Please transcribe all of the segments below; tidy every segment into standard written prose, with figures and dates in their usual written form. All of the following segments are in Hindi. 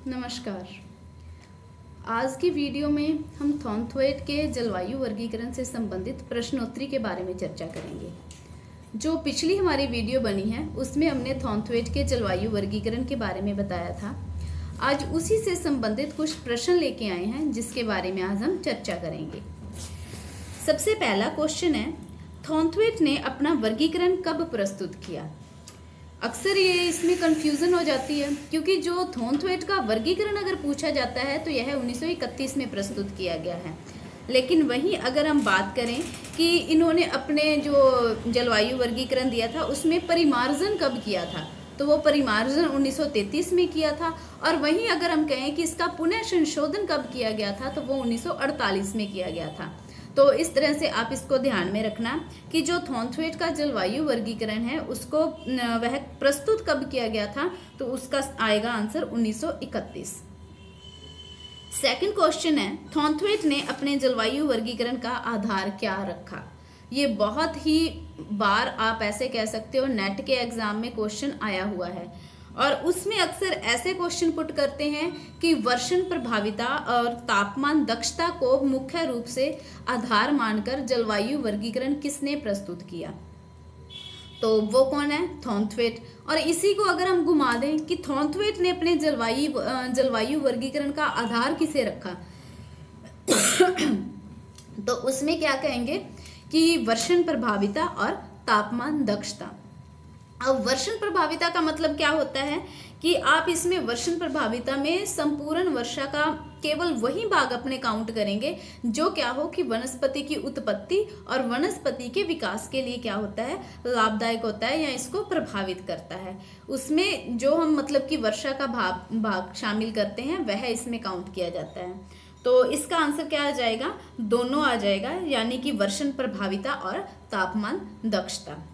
नमस्कार। आज की वीडियो में हम थॉर्नथवेट के जलवायु वर्गीकरण से संबंधित प्रश्नोत्तरी के बारे में चर्चा करेंगे। जो पिछली हमारी वीडियो बनी है उसमें हमने थॉर्नथवेट के जलवायु वर्गीकरण के बारे में बताया था। आज उसी से संबंधित कुछ प्रश्न लेके आए हैं जिसके बारे में आज हम चर्चा करेंगे। सबसे पहला क्वेश्चन है, थॉर्नथवेट ने अपना वर्गीकरण कब प्रस्तुत किया? अक्सर ये इसमें कंफ्यूजन हो जाती है क्योंकि जो थॉर्नथवेट का वर्गीकरण अगर पूछा जाता है तो यह 1931 में प्रस्तुत किया गया है। लेकिन वहीं अगर हम बात करें कि इन्होंने अपने जो जलवायु वर्गीकरण दिया था उसमें परिमार्जन कब किया था, तो वो परिमार्जन 1933 में किया था। और वहीं अगर हम कहें कि इसका पुनः संशोधन कब किया गया था तो वो 1948 में किया गया था। तो इस तरह से आप इसको ध्यान में रखना कि जो थॉर्नथवेट का जलवायु वर्गीकरण है उसको वह प्रस्तुत कब किया गया था, तो उसका आएगा आंसर 1931। सेकंड क्वेश्चन है, थॉर्नथवेट ने अपने जलवायु वर्गीकरण का आधार क्या रखा? ये बहुत ही बार आप ऐसे कह सकते हो नेट के एग्जाम में क्वेश्चन आया हुआ है और उसमें अक्सर ऐसे क्वेश्चन पुट करते हैं कि वर्षण प्रभाविता और तापमान दक्षता को मुख्य रूप से आधार मानकर जलवायु वर्गीकरण किसने प्रस्तुत किया? तो वो कौन है? थॉर्नथवेट। और इसी को अगर हम घुमा दें कि थॉर्नथवेट ने अपने जलवायु वर्गीकरण का आधार किसे रखा तो उसमें क्या कहेंगे कि वर्षण प्रभाविता और तापमान दक्षता। अब वर्षण प्रभाविता का मतलब क्या होता है कि आप इसमें वर्षण प्रभाविता में संपूर्ण वर्षा का केवल वही भाग अपने काउंट करेंगे जो क्या हो कि वनस्पति की उत्पत्ति और वनस्पति के विकास के लिए क्या होता है, लाभदायक होता है या इसको प्रभावित करता है। उसमें जो हम मतलब कि वर्षा का भाग शामिल करते हैं वह इसमें काउंट किया जाता है। तो इसका आंसर क्या आ जाएगा? दोनों आ जाएगा, यानी कि वर्षण प्रभाविता और तापमान दक्षता।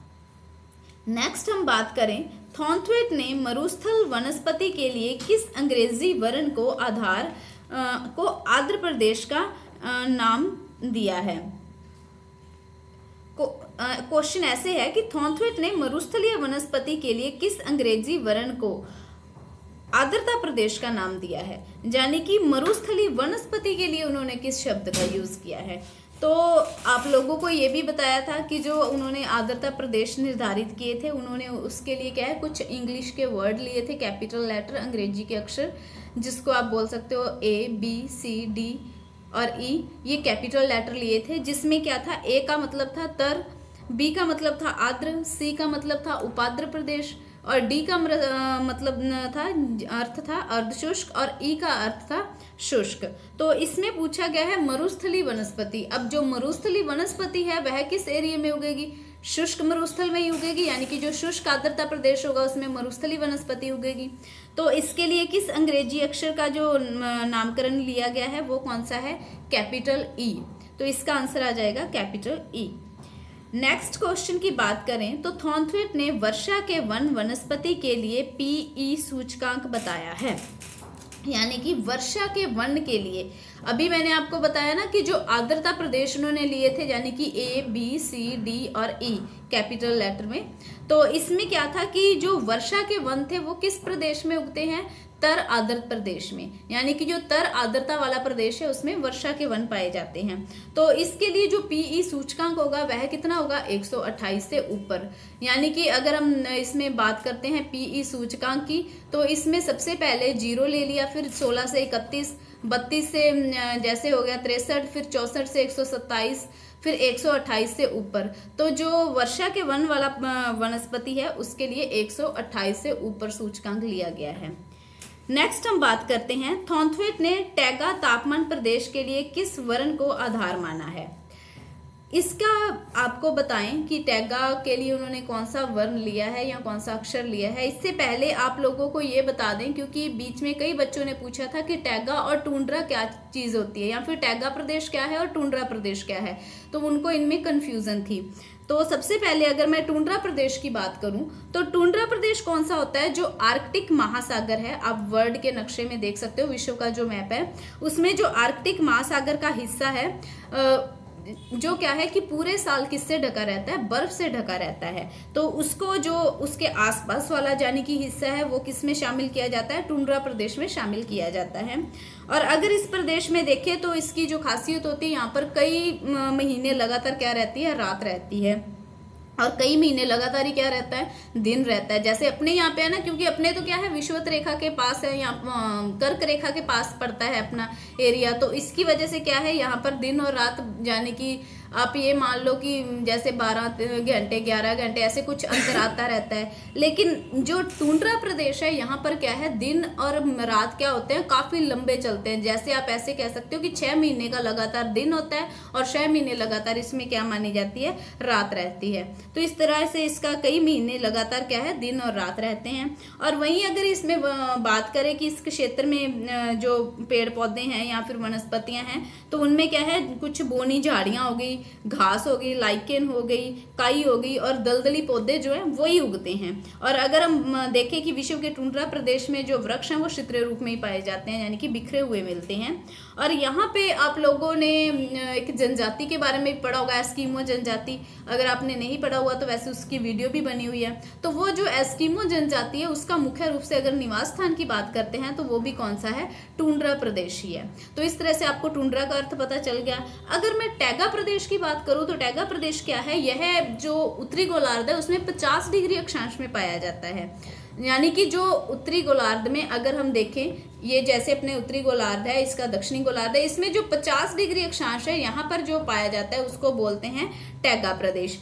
नेक्स्ट हम बात करें, थॉर्नथवेट ने मरुस्थल वनस्पति के लिए किस अंग्रेजी वर्ण को आंध्र प्रदेश का नाम दिया है? क्वेश्चन ऐसे है कि थॉर्नथवेट ने मरुस्थलीय वनस्पति के लिए किस अंग्रेजी वर्ण को आर्द्रता प्रदेश का नाम दिया है, यानी कि मरुस्थलीय वनस्पति के लिए उन्होंने किस शब्द का यूज किया है? तो आप लोगों को ये भी बताया था कि जो उन्होंने आर्द्रता प्रदेश निर्धारित किए थे उन्होंने उसके लिए क्या है, कुछ इंग्लिश के वर्ड लिए थे, कैपिटल लेटर अंग्रेजी के अक्षर, जिसको आप बोल सकते हो ABCD और E, ये कैपिटल लेटर लिए थे। जिसमें क्या था, A का मतलब था तर, B का मतलब था आर्द्र, C का मतलब था उपाद्र प्रदेश और D का मतलब था अर्थ था अर्धशुष्क और E का अर्थ था शुष्क। तो इसमें पूछा गया है मरुस्थली वनस्पति। अब जो मरुस्थली वनस्पति है वह किस एरिया में उगेगी? शुष्क मरुस्थल में ही उगेगी, यानी कि जो शुष्क आर्द्रता प्रदेश होगा उसमें मरुस्थली वनस्पति उगेगी। तो इसके लिए किस अंग्रेजी अक्षर का जो नामकरण लिया गया है वो कौन सा है? Capital E। तो इसका आंसर आ जाएगा कैपिटल E। नेक्स्ट क्वेश्चन की बात करें तो थॉर्नथवेट ने वर्षा के वनस्पति के लिए PE सूचकांक बताया है, यानी कि वर्षा के वन के लिए। अभी मैंने आपको बताया ना कि जो आर्द्रता प्रदेश उन्होंने लिए थे, यानी कि ABCD और E कैपिटल लेटर में, तो इसमें क्या था कि जो वर्षा के वन थे वो किस प्रदेश में उगते हैं? तर आर्द्र प्रदेश में, यानी कि जो तर आर्द्रता वाला प्रदेश है उसमें वर्षा के वन पाए जाते हैं। तो इसके लिए जो PE सूचकांक होगा वह कितना होगा? 128 से ऊपर। यानी कि अगर हम इसमें बात करते हैं PE सूचकांक की तो इसमें सबसे पहले 0 ले लिया, फिर 16 से 31, 32 से जैसे हो गया 63, फिर 64 से 127, फिर 128 से ऊपर। तो जो वर्षा के वन वाला वनस्पति है उसके लिए 128 से ऊपर सूचकांक लिया गया है। नेक्स्ट हम बात करते हैं, थॉर्नथवेट ने टैगा तापमान प्रदेश के लिए किस वर्ण को आधार माना है? इसका आपको बताएं कि टैगा के लिए उन्होंने कौन सा वर्ण लिया है या कौन सा अक्षर लिया है। इससे पहले आप लोगों को ये बता दें, क्योंकि बीच में कई बच्चों ने पूछा था कि टैगा और टुंड्रा क्या चीज होती है, या फिर टैगा प्रदेश क्या है और टुंड्रा प्रदेश क्या है, तो उनको इनमें कंफ्यूजन थी। तो सबसे पहले अगर मैं टुंड्रा प्रदेश की बात करूं तो टुंड्रा प्रदेश कौन सा होता है? जो आर्कटिक महासागर है, आप वर्ल्ड के नक्शे में देख सकते हो, विश्व का जो मैप है उसमें जो आर्कटिक महासागर का हिस्सा है जो क्या है कि पूरे साल किससे ढका रहता है, बर्फ से ढका रहता है। तो उसको जो उसके आसपास वाला यानी कि हिस्सा है वो किस में शामिल किया जाता है, टुंड्रा प्रदेश में शामिल किया जाता है। और अगर इस प्रदेश में देखें तो इसकी जो खासियत होती है, यहाँ पर कई महीने लगातार क्या रहती है, रात रहती है, और कई महीने लगातार ही क्या रहता है, दिन रहता है। जैसे अपने यहाँ पे है ना, क्योंकि अपने तो क्या है विषुवत रेखा के पास है, यहाँ कर्क रेखा के पास पड़ता है अपना एरिया, तो इसकी वजह से क्या है यहाँ पर दिन और रात यानी कि आप ये मान लो कि जैसे 12 घंटे 11 घंटे ऐसे कुछ अंतर आता रहता है। लेकिन जो टुंड्रा प्रदेश है यहाँ पर क्या है, दिन और रात क्या होते हैं, काफी लंबे चलते हैं। जैसे आप ऐसे कह सकते हो कि 6 महीने का लगातार दिन होता है और 6 महीने लगातार इसमें क्या मानी जाती है, रात रहती है। तो इस तरह से इसका कई महीने लगातार क्या है, दिन और रात रहते हैं। और वहीं अगर इसमें बात करें कि इस क्षेत्र में जो पेड़ पौधे हैं या फिर वनस्पतियां हैं, तो उनमें क्या है, कुछ बोनी झाड़ियां हो गई, घास हो गई, लाइकेन हो गई, काई हो गई, और दलदली पौधे जो है वही उगते हैं। और अगर हम देखें कि विश्व के टुंड्रा प्रदेश में जो वृक्ष हैं वो क्षित्रीय रूप में ही पाए जाते हैं, यानी कि बिखरे हुए मिलते हैं। और यहाँ पे आप लोगों ने एक जनजाति के बारे में पढ़ा होगा, एस्किमो जनजाति। अगर आपने नहीं पढ़ा हुआ तो वैसे उसकी वीडियो भी बनी हुई है। तो वो जो एस्किमो जनजाति है उसका मुख्य रूप से अगर निवास स्थान की बात करते हैं तो वो भी कौन सा है, टुंड्रा प्रदेश ही है। तो इस तरह से आपको टुंड्रा का अर्थ पता चल गया। अगर मैं टैगा प्रदेश की बात करूं तो टैगा प्रदेश क्या है, यह जो उत्तरी गोलार्ध है उसमें 50 डिग्री अक्षांश में पाया जाता है। यानी कि जो उत्तरी गोलार्ध में अगर हम देखें, ये जैसे अपने उत्तरी गोलार्ध है, इसका दक्षिणी गोलार्ध है, इसमें जो 50 डिग्री अक्षांश है यहाँ पर जो पाया जाता है उसको बोलते हैं टैगा प्रदेश।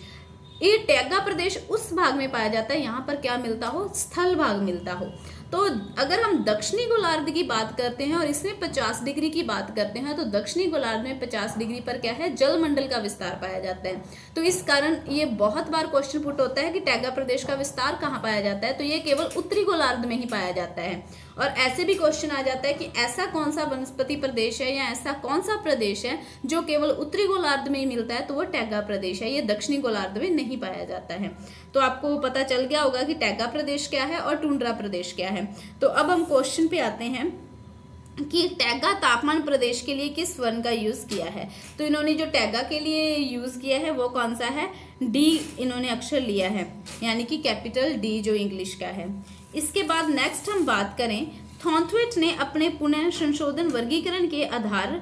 ये टैगा प्रदेश उस भाग में पाया जाता है यहाँ पर क्या मिलता हो, स्थल भाग मिलता हो। तो अगर हम दक्षिणी गोलार्ध की बात करते हैं और इसमें 50 डिग्री की बात करते हैं, तो दक्षिणी गोलार्ध में 50 डिग्री पर क्या है, जलमंडल का विस्तार पाया जाता है। तो इस कारण ये बहुत बार क्वेश्चन पुट होता है कि टैगा प्रदेश का विस्तार कहाँ पाया जाता है, तो ये केवल उत्तरी गोलार्ध में ही पाया जाता है। और ऐसे भी क्वेश्चन आ जाता है कि ऐसा कौन सा वनस्पति प्रदेश है या ऐसा कौन सा प्रदेश है जो केवल उत्तरी गोलार्ध में ही मिलता है, तो वो टैगा प्रदेश है, ये दक्षिणी गोलार्ध में नहीं पाया जाता है। तो आपको पता चल गया होगा कि टैगा प्रदेश क्या है और टुंड्रा प्रदेश क्या है। तो अब हम क्वेश्चन पे आते हैं कि टैगा तापमान प्रदेश के लिए किस वर्ण का यूज किया है। तो इन्होंने जो टैगा के लिए यूज किया है वो कौन सा है, डी इन्होंने अक्षर लिया है, यानी कि कैपिटल डी जो इंग्लिश का है। इसके बाद नेक्स्ट हम बात करें, थॉर्नथ्वेट ने अपने पुनः संशोधन वर्गीकरण के आधार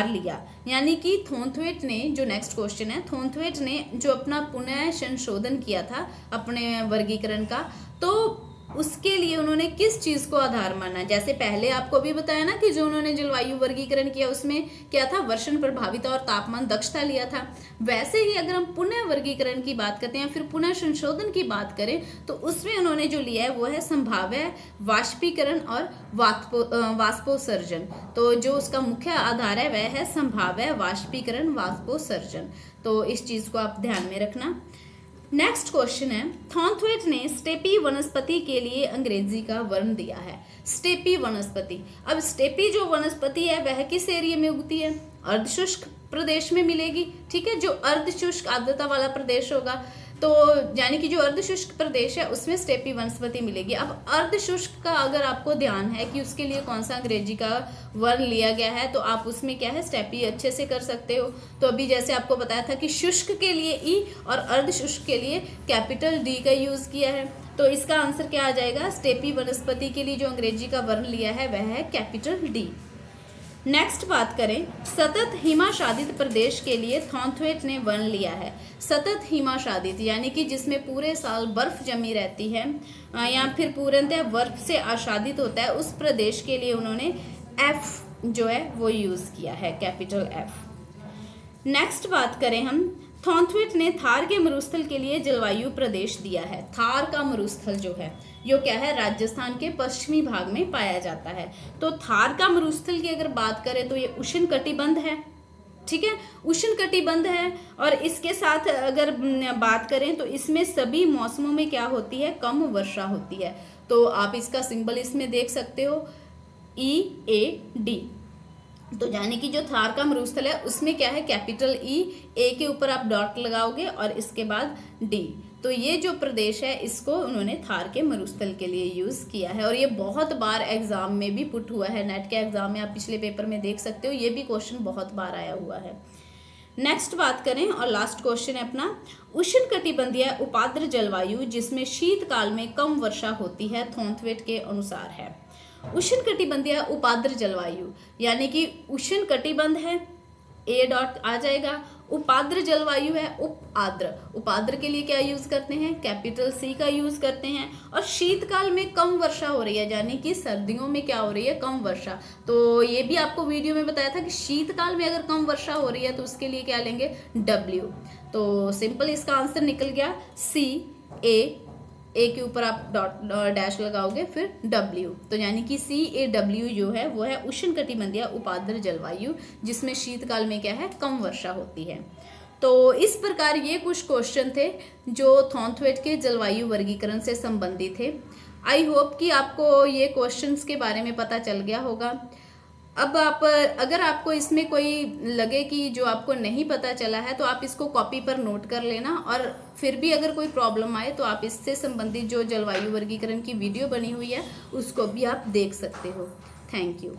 लिया। यानी कि थॉर्नथ्वेट ने, जो नेक्स्ट क्वेश्चन है, थॉर्नथ्वेट ने जो अपना पुनः संशोधन किया था अपने वर्गीकरण का, तो उसके लिए उन्होंने किस चीज को आधार माना। जैसे पहले आपको भी बताया ना कि जो उन्होंने जलवायु वर्गीकरण किया उसमें क्या था, वर्षण प्रभाविता और तापमान दक्षता लिया था। वैसे ही अगर हम पुनः वर्गीकरण की बात करते हैं, फिर पुनः संशोधन की बात करें, तो उसमें उन्होंने जो लिया है वो है संभाव्य वाष्पीकरण और वाष्पोत्सर्जन। तो जो उसका मुख्य आधार है वह है संभाव्य वाष्पीकरण वाष्पोत्सर्जन। तो इस चीज को आप ध्यान में रखना। नेक्स्ट क्वेश्चन है, थॉर्नथ्वेट ने स्टेपी वनस्पति के लिए अंग्रेजी का वर्ण दिया है। स्टेपी वनस्पति, अब स्टेपी जो वनस्पति है वह किस एरिया में उगती है, अर्धशुष्क प्रदेश में मिलेगी। ठीक है, जो अर्धशुष्क आर्द्रता वाला प्रदेश होगा, तो यानी कि जो अर्धशुष्क प्रदेश है उसमें स्टेपी वनस्पति मिलेगी। अब अर्धशुष्क का अगर आपको ध्यान है कि उसके लिए कौन सा अंग्रेजी का वर्ण लिया गया है, तो आप उसमें क्या है, स्टेपी अच्छे से कर सकते हो। तो अभी जैसे आपको बताया था कि शुष्क के लिए ई और अर्धशुष्क के लिए कैपिटल डी का यूज किया है। तो इसका आंसर क्या आ जाएगा, स्टेपी वनस्पति के लिए जो अंग्रेजी का वर्ण लिया है वह है कैपिटल डी। नेक्स्ट बात करें, सतत हिमाच्छादित प्रदेश के लिए थॉर्नथ्वेट ने वर्ण लिया है। सतत हिमाच्छादित यानी कि जिसमें पूरे साल बर्फ जमी रहती है या फिर पूर्णतः बर्फ से आच्छादित होता है, उस प्रदेश के लिए उन्होंने एफ जो है वो यूज किया है, कैपिटल एफ। नेक्स्ट बात करें हम, थॉर्नथ्वेट ने थार के मरुस्थल के लिए जलवायु प्रदेश दिया है। थार का मरुस्थल जो है यो क्या है, राजस्थान के पश्चिमी भाग में पाया जाता है। तो थार का मरुस्थल की अगर बात करें तो ये उष्णकटिबंध है। ठीक है, उष्णकटिबंध है, और इसके साथ अगर बात करें तो इसमें सभी मौसमों में क्या होती है, कम वर्षा होती है। तो आप इसका सिंबल इसमें देख सकते हो, EAD। तो यानी कि जो थार का मरुस्थल है उसमें क्या है, कैपिटल ई, ए के ऊपर आप डॉट लगाओगे और इसके बाद डी। तो ये जो प्रदेश है इसको उन्होंने थार के मरुस्थल के लिए यूज किया है। और ये बहुत बार एग्जाम में भी पुट हुआ है, नेट के एग्जाम में आप पिछले पेपर में देख सकते हो, ये भी क्वेश्चन बहुत बार आया हुआ है। नेक्स्ट बात करें और लास्ट क्वेश्चन है अपना, उष्णकटिबंधीय उपाद्र जलवायु जिसमें शीतकाल में कम वर्षा होती है थॉर्नथवेट के अनुसार है। उष्णकटिबंधीय उपाद्र जलवायु यानी कि उष्णकटिबंध है, ए डॉट आ जाएगा, उपाद्र जलवायु है, उपाद्र, उपाद्र के लिए क्या यूज करते हैं, कैपिटल सी का यूज करते हैं, और शीतकाल में कम वर्षा हो रही है यानी कि सर्दियों में क्या हो रही है, कम वर्षा। तो ये भी आपको वीडियो में बताया था कि शीतकाल में अगर कम वर्षा हो रही है तो उसके लिए क्या लेंगे, डब्ल्यू। तो सिंपल इसका आंसर निकल गया सी, ए के ऊपर आप डॉट डैश लगाओगे फिर डब्ल्यू, तो यानी कि CAW जो है वो है उष्णकटिबंधीय उपाद्र जलवायु जिसमें शीतकाल में क्या है, कम वर्षा होती है। तो इस प्रकार ये कुछ क्वेश्चन थे जो थॉर्नथवेट के जलवायु वर्गीकरण से संबंधित थे। आई होप कि आपको ये क्वेश्चंस के बारे में पता चल गया होगा। अब आप अगर आपको इसमें कोई लगे कि जो आपको नहीं पता चला है तो आप इसको कॉपी पर नोट कर लेना, और फिर भी अगर कोई प्रॉब्लम आए तो आप इससे संबंधित जो जलवायु वर्गीकरण की वीडियो बनी हुई है उसको भी आप देख सकते हो। Thank you.